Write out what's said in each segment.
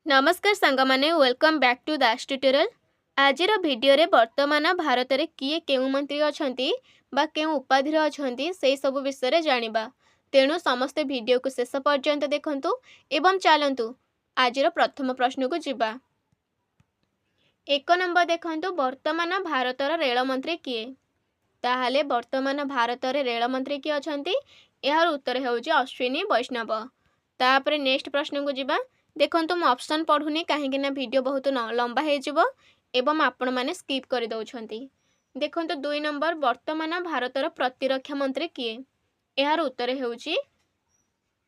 नमस्कार सांगमाने welcome back to Das tutorial. आजिर भिडियो रे वर्तमान भारत रे किए केउ मंत्री अछंती बा केउ उपाधि अछंती से सब विषय रे जानिबा। तेणु समस्ते भिडियो को शेष पर्यंत देखंतु एवं चलंतु आजिर प्रथम प्रश्न को जिबा। एक नंबर देखंतु वर्तमान भारत रे रेल मंत्री किए। ताहाले वर्तमान भारत रे रेल मंत्री किए अछंती एहार उत्तर हेउची अश्विनी वैष्णव। तापरे नेक्स्ट प्रश्न को जिबा। देखंतु मु ऑप्शन पढुनी काहेकि ना वीडियो बहुत लंबा हे जिवो एवं आपण माने स्किप कर दउछंती। देखंतु 2 नंबर वर्तमान भारतर प्रतिरक्षा मंत्री किए। एहार उत्तर हेउची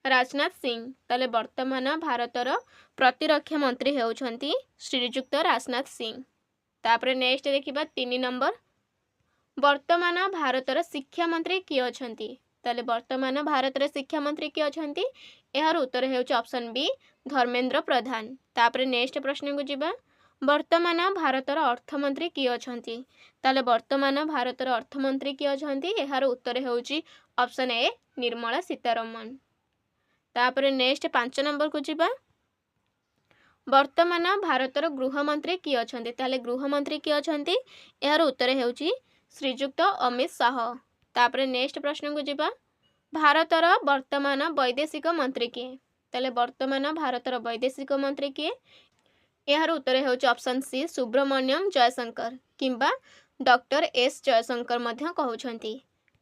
राजनाथ सिंह। ताले वर्तमान भारतर प्रतिरक्षा मंत्री हेउछंती श्रीयुक्त राजनाथ सिंह। तापरे नेक्स्ट देखिबा 3 नंबर वर्तमान भारतर शिक्षा मंत्री किए अछंती। ताले वर्तमान भारत रे शिक्षा मंत्री किए अछंती एहार उत्तर हेउची ऑप्शन बी धर्मेंद्र प्रधान। तापरे नेक्स्ट प्रश्न को जिबा। वर्तमान भारतर अर्थमंत्री किए अछंती। ताले वर्तमान भारतर अर्थमंत्री किए अछंती एहार उत्तर हेउची ऑप्शन ए निर्मला सीतारमण। तापरे नेक्स्ट 5 नंबर को जिबा। वर्तमान भारतर गृहमंत्री किए अछंती। ताले गृहमंत्री किए अछंती एहार उत्तर हेउची श्रीयुक्त अमित शाह। तापरे नेक्स्ट प्रश्न को जिबा। भारतर वर्तमान वैदेशिक मंत्री किए। ताले वर्तमान भारतर वैदेशिक मंत्री किए एहार उत्तर हेउची ऑप्शन सी सुब्रमण्यम जयशंकर किंबा डॉक्टर एस जयशंकर मध्य कहउछंती।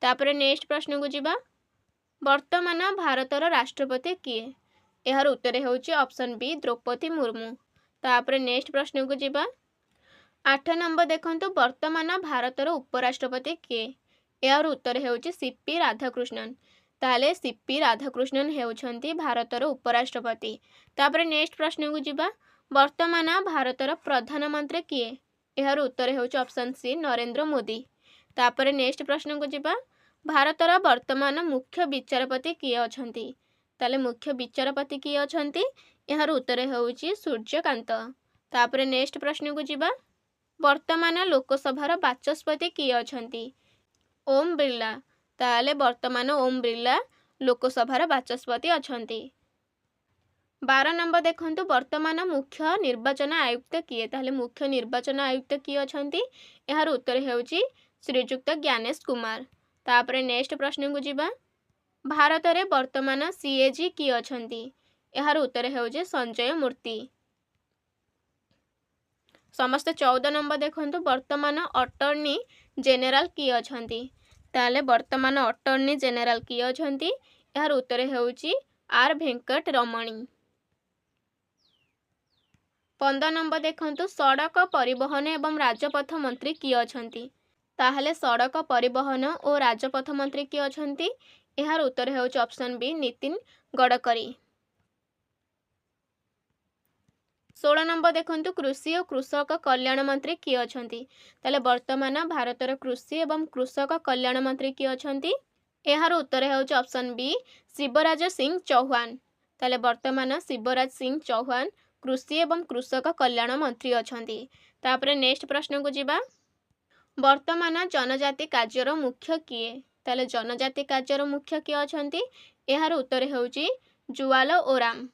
तापरे नेक्स्ट प्रश्न को जिबा। वर्तमान भारतर राष्ट्रपति किए एहार उत्तर हेउची ऑप्शन बी द्रौपदी मुर्मू। तापरे नेक्स्ट प्रश्न को जिबा। 8 नंबर देखंतु वर्तमान भारतर उपराष्ट्रपति किए एहार उत्तर हेउची सीपी राधाकृष्णन। ताले सीपी राधाकृष्णन हेउछंती भारतर उपराष्ट्रपति। तापरे नेक्स्ट प्रश्न को जिबा। वर्तमान भारतर प्रधानमंत्री किए एहार उत्तर हेउची ऑप्शन सी नरेंद्र मोदी। तापरे नेक्स्ट प्रश्न को जिबा। भारतर वर्तमान मुख्य विचारपति किए अछंती। ताले मुख्य विचारपति किए अछंती एहार उत्तर हेउची सूर्यकांत। तापरे नेक्स्ट प्रश्न को जिबा। वर्तमान लोकसभार बाचस्पति किए अछंती। ओम बिरला। ताले वर्तमान ओम बिरला लोकसभार बाचस्पति अछंती। 12 नंबर देखंतु वर्तमान मुख्य निर्वाचन आयुक्त किए। ताले मुख्य निर्वाचन आयुक्त किए अछंती एहार उत्तर हेउची श्रीयुक्त ज्ञानेश कुमार। तापरे नेक्स्ट प्रश्न को जिबा। भारत रे वर्तमान सीएजी किए अछंती एहार उत्तर हेउची संजय मूर्ति। समस्त 14 नंबर देखंतु वर्तमान अटॉर्नी जनरल किए अछंती। ताले वर्तमान अटॉर्नी जनरल किए अछंती एहार उत्तर हेउची आर वेंकट रमणी। 15 नंबर देखंतु सड़क परिवहन एवं राजपथ मंत्री किए अछंती। ताहले सड़क परिवहन और राजपथ मंत्री किए अछंती एहार उत्तर हेउची option B Nitin Gadkari. 16 number देखंतु कृषि और कृषक कल्याण मंत्री किए अछंती। ताले वर्तमान भारतर कृषि एवं कृषक कल्याण मंत्री किए अछंती एहार उत्तर हेउची ऑप्शन बी शिवराज सिंह चौहान। ताले वर्तमान शिवराज सिंह चौहान कृषि एवं कृषक कल्याण मंत्री अछंती। तापरे नेक्स्ट प्रश्न को जिबा। वर्तमान जनजाति कार्यर मुख्य किए। ताले जनजाति कार्यर मुख्य किए अछंती एहार उत्तर हेउची जुआल ओराम।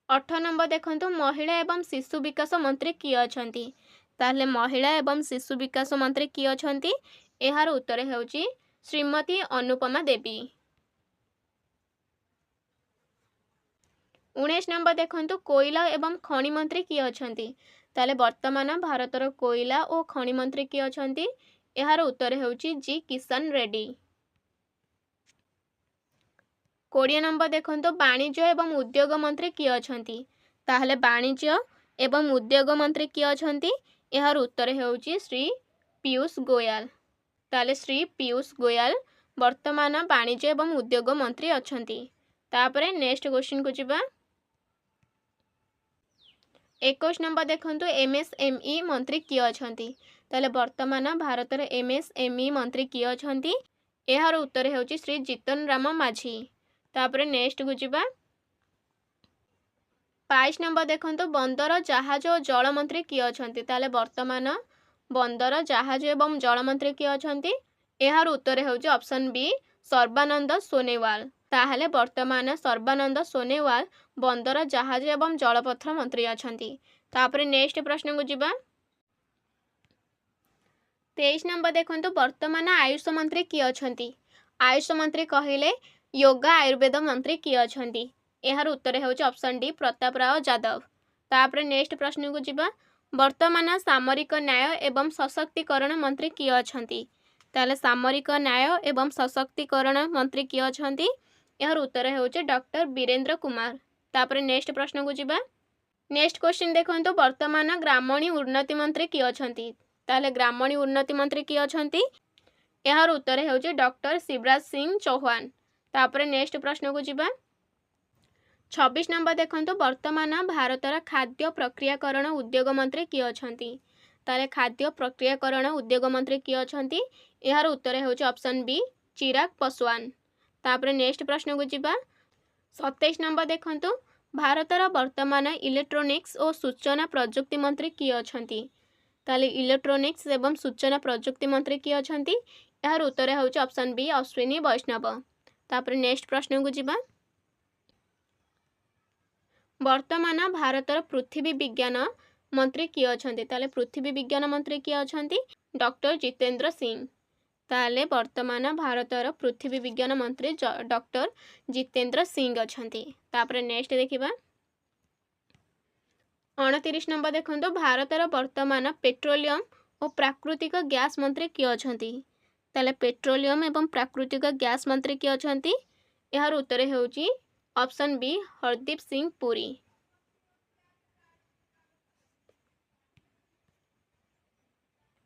8 नंबर देखंतु महिला एवं शिशु विकास मंत्री किए अछंती। ताले महिला एवं शिशु विकास मंत्री किए अछंती एहार उत्तर हेउची श्रीमती अनुपमा देवी। 19 नंबर देखंतु कोयला एवं खनि मंत्री किए अछंती। ताले वर्तमान भारतर कोयला और खनि मंत्री किए अछंती एहार उत्तर हेउची जी किशन रेड्डी। 20 नंबर देखंतु वाणिज्य एवं उद्योग मंत्री किए अछंती। ताहले वाणिज्य एवं उद्योग मंत्री किए अछंती एहार उत्तर हेउची श्री पीयूष गोयल। ताले श्री पीयूष गोयल वर्तमान वाणिज्य एवं उद्योग मंत्री अछंती। तापरे नेक्स्ट क्वेश्चन को जिबा। 21 नंबर देखंतु एमएसएमई मंत्री किए अछंती। ताले वर्तमान भारतर एमएसएमई मंत्री किए अछंती एहार उत्तर हेउची श्री जीतन राम माझी। तापरे नेक्स्ट को जिबा। 22 नंबर देखंतु बंदर जहाज और जल मंत्री किए अछंती। ताले वर्तमान बंदर जहाज एवं जल मंत्री किए अछंती एहार उत्तर हेउची ऑप्शन बी सर्बानंद सोनेवाल। ताहले वर्तमान सर्बानंद सोनेवाल बंदर जहाज एवं जलपथ मंत्री अछंती। तापरे नेक्स्ट प्रश्न को जिबा 23 नंबर देखंतु वर्तमान आयुष मंत्री किए अछंती। आयुष मंत्री कहिले योगा आयुर्वेद मंत्री किए अछंती। एहार उत्तर हेउछि ऑप्शन डी प्रताप राव यादव। तापरे नेक्स्ट प्रश्न को जिबा वर्तमान सामरिक न्याय एवं सशक्तिकरण मंत्री किए अछंती। ताले सामरिक न्याय एवं सशक्तिकरण मंत्री किए अछंती। एहार उत्तर हेउछि डॉक्टर वीरेंद्र कुमार। तापरे नेक्स्ट प्रश्न को जिबा नेक्स्ट क्वेश्चन देखंतु वर्तमान ग्रामीण उन्नति मंत्री किए अछंती। ताले ग्रामीण उन्नति मंत्री किए अछंती। एहार उत्तर हेउछि डॉक्टर शिवराज सिंह चौहान। तापरे नेक्स्ट प्रश्न को जिबा 26 नंबर देखंतु वर्तमान भारतर खाद्य प्रक्रियाकरण उद्योग मंत्री किए अछंती। ताले खाद्य प्रक्रियाकरण उद्योग मंत्री किए अछंती। एहार उत्तर हेउछि ऑप्शन बी चिराग पासवान। तापरे नेक्स्ट प्रश्न को जिबा 27 नंबर देखंतु भारतर वर्तमान इलेक्ट्रोनिक्स और सूचना प्रजुक्ति मंत्री किए अछंती। ताले इलेक्ट्रोनिक्स एवं सूचना प्रजुक्ति मंत्री किए अछंती। एहार उत्तर हेउछि ऑप्शन बी अश्विनी वैष्णव। तापरे नेक्स्ट प्रश्न को जिबा वर्तमान भारतर पृथ्वी विज्ञान मंत्री किए अछंती। ताले पृथ्वी विज्ञान मंत्री किए अछंती डॉक्टर जितेंद्र सिंह। ताले वर्तमान भारतर पृथ्वी विज्ञान मंत्री डॉक्टर जितेंद्र सिंह अछंती। तापरे नेक्स्ट देखिबा 29 नंबर देखंतु भारतर वर्तमान पेट्रोलियम और प्राकृतिक गैस मंत्री किए अछंती। ताले पेट्रोलियम एवं प्राकृतिक गैस मंत्री किए अछंती। एहार उत्तर हेउछि ऑप्शन बी हरदीप सिंह पुरी।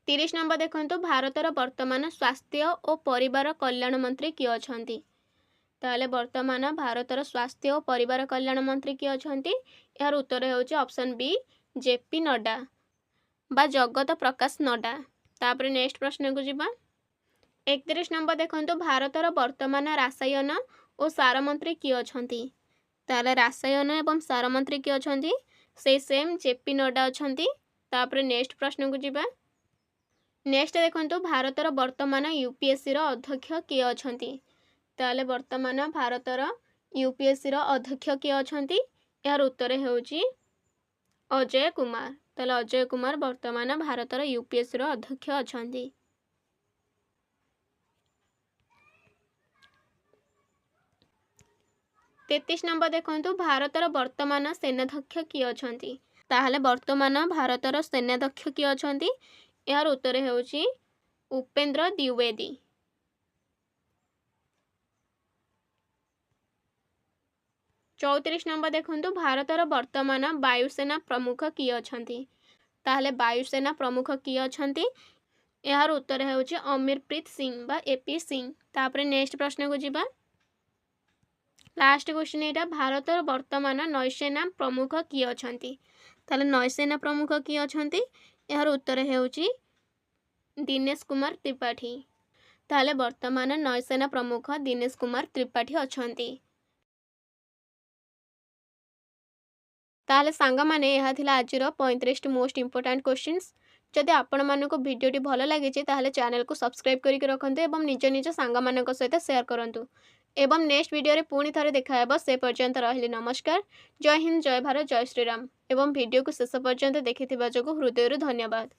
तीस नंबर देखंतु भारतर वर्तमान स्वास्थ्य और परिवार कल्याण मंत्री किए अछंती। ताले वर्तमान भारतर स्वास्थ्य और परिवार कल्याण मंत्री किए अछंती। एहार उत्तर हेउछि ऑप्शन बी जेपी नड्डा बा जगत प्रकाश नड्डा। तापरे नेक्स्ट प्रश्न को जिबा 31 नंबर देखंतु भारतर वर्तमान रासायन और सार मंत्री किए अछंती। ताले रासायन एवं सार मंत्री किए अछंती से सेम जेपी नड्डा अछंती। तापरे नेक्स्ट प्रश्न को जिबा नेक्स्ट देखंतु भारतर वर्तमान यूपीएससी रो अध्यक्ष किए अछंती। ताले वर्तमान भारतर यूपीएससी रो अध्यक्ष किए अछंती। यार उत्तर हेउछि अजय कुमार। ताले अजय कुमार वर्तमान भारतर यूपीएससी रो अध्यक्ष अछंती। तेतीस नंबर देखंतु भारतर वर्तमान सेनाध्यक्ष किए अछंती। ताहले वर्तमान भारतर सेनाध्यक्ष किए अछंती। यार उत्तर हेउछि उपेंद्र द्विवेदी। चौतीस नंबर देखंतु भारतर वर्तमान वायुसेना प्रमुख किए अछंती। ताहले वायुसेना प्रमुख किए अछंती। यार उत्तर हेउछि अमरप्रीत सिंह बा एपी सिंह। तापरे नेक्स्ट प्रश्न को जिबा लास्ट क्वेश्चन एटा भारतर वर्तमान नौसेना प्रमुख किए अछंती। ताले नौसेना प्रमुख किए अछंती। यार उत्तर हेउछि दिनेश कुमार त्रिपाठी। ताले वर्तमान नौसेना प्रमुख दिनेश कुमार त्रिपाठी अछंती। ताले सांग माने यह थिला आजिर 35 मोस्ट इंपोर्टेंट क्वेश्चंस। जदि आपण मानको वीडियोटी भल लागिछि ताहले चैनल को सब्सक्राइब करिके रखंतु एवं निज निज सांग मानक सहित शेयर करंतु एवं नेक्स्ट वीडियो रे पुणी थरे देखा हेबो। से पर्यंत रहली नमस्कार। जय हिंद, जय भारत, जय श्री राम एवं वीडियो को शेष पर्यंत देखिथिबा जोगु हृदयरु धन्यवाद।